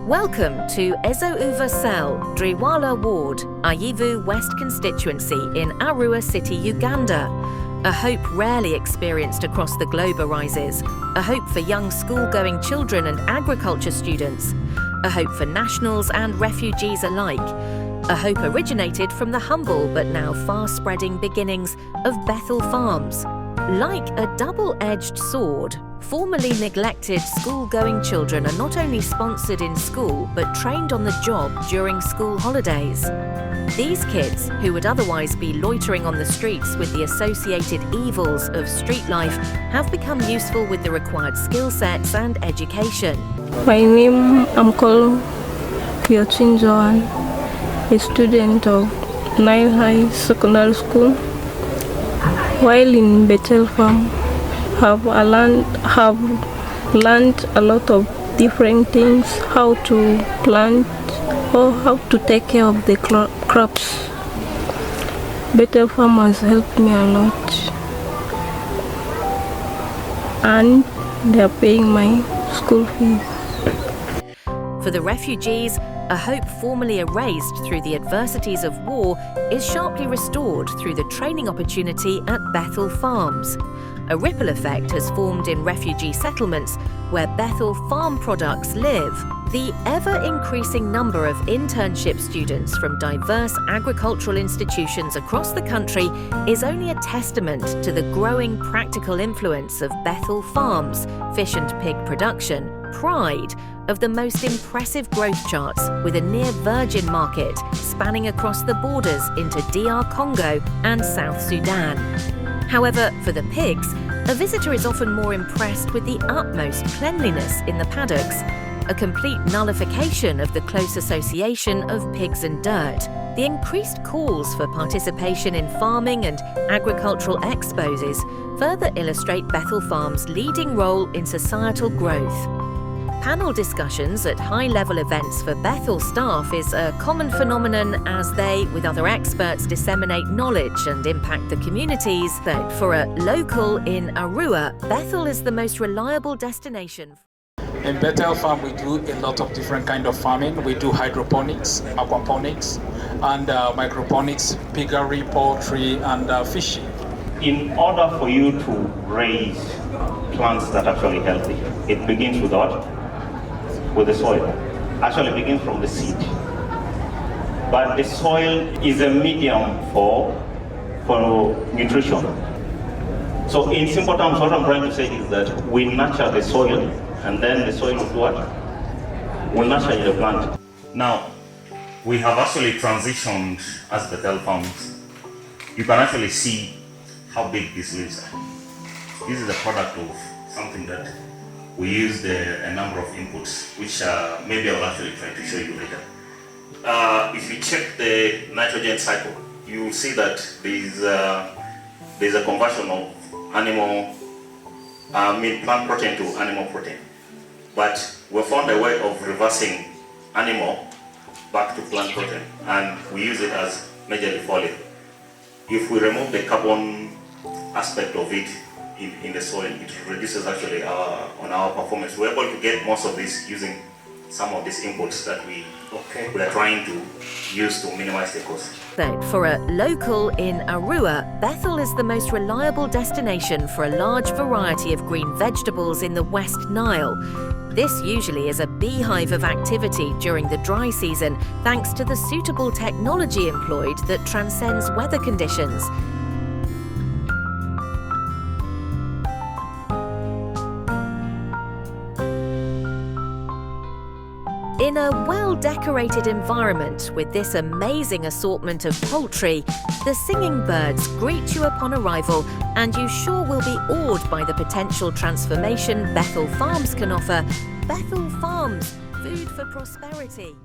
Welcome to Ezo-Uva Cell, Driwala Ward, Ayivu West Constituency in Arua City, Uganda. A hope rarely experienced across the globe arises. A hope for young school-going children and agriculture students. A hope for nationals and refugees alike. A hope originated from the humble but now far-spreading beginnings of Bethel Farms. Like a double-edged sword, formerly neglected school-going children are not only sponsored in school but trained on the job during school holidays. These kids, who would otherwise be loitering on the streets with the associated evils of street life, have become useful with the required skill sets and education. My name, I'm called Kyochin Joan, a student of Nile High Secondary School. While in Bethel Farm, have learned a lot of different things, how to plant or how to take care of the crops. Bethel Farm has helped me a lot, and they are paying my school fees. For the refugees, a hope formerly erased through the adversities of war is sharply restored through the training opportunity at Bethel Farms. A ripple effect has formed in refugee settlements where Bethel farm products live. The ever-increasing number of internship students from diverse agricultural institutions across the country is only a testament to the growing practical influence of Bethel Farms, fish and pig production, pride of the most impressive growth charts with a near-virgin market spanning across the borders into DR Congo and South Sudan. However, for the pigs, a visitor is often more impressed with the utmost cleanliness in the paddocks, a complete nullification of the close association of pigs and dirt. The increased calls for participation in farming and agricultural exposes further illustrate Bethel Farms' leading role in societal growth. Panel discussions at high-level events for Bethel staff is a common phenomenon as they, with other experts, disseminate knowledge and impact the communities. But for a local in Arua, Bethel is the most reliable destination. In Bethel Farm, we do a lot of different kind of farming. We do hydroponics, aquaponics, and microponics, piggery, poultry, and fishing. In order for you to raise plants that are actually healthy, it begins with what? With the soil. Actually begins from the seed. But the soil is a medium for nutrition. So in simple terms, what I'm trying to say is that we nurture the soil, and then the soil will do what? Will nurture the plant. Now, we have actually transitioned as Bethel Farms. You can actually see how big these leaves are. This is a product of something that we used a number of inputs, which maybe I will actually try to show you later. If you check the nitrogen cycle, you will see that there's a conversion of plant protein to animal protein. But we found a way of reversing animal back to plant protein, and we use it as majorly foliar. If we remove the carbon aspect of it in the soil, it reduces actually on our performance. We're able to get most of this using some of these inputs that we are trying to use to minimize the cost. For a local in Arua, Bethel is the most reliable destination for a large variety of green vegetables in the West Nile. This usually is a beehive of activity during the dry season, thanks to the suitable technology employed that transcends weather conditions. In a well-decorated environment with this amazing assortment of poultry, the singing birds greet you upon arrival, and you sure will be awed by the potential transformation Bethel Farms can offer. Bethel Farms, food for prosperity.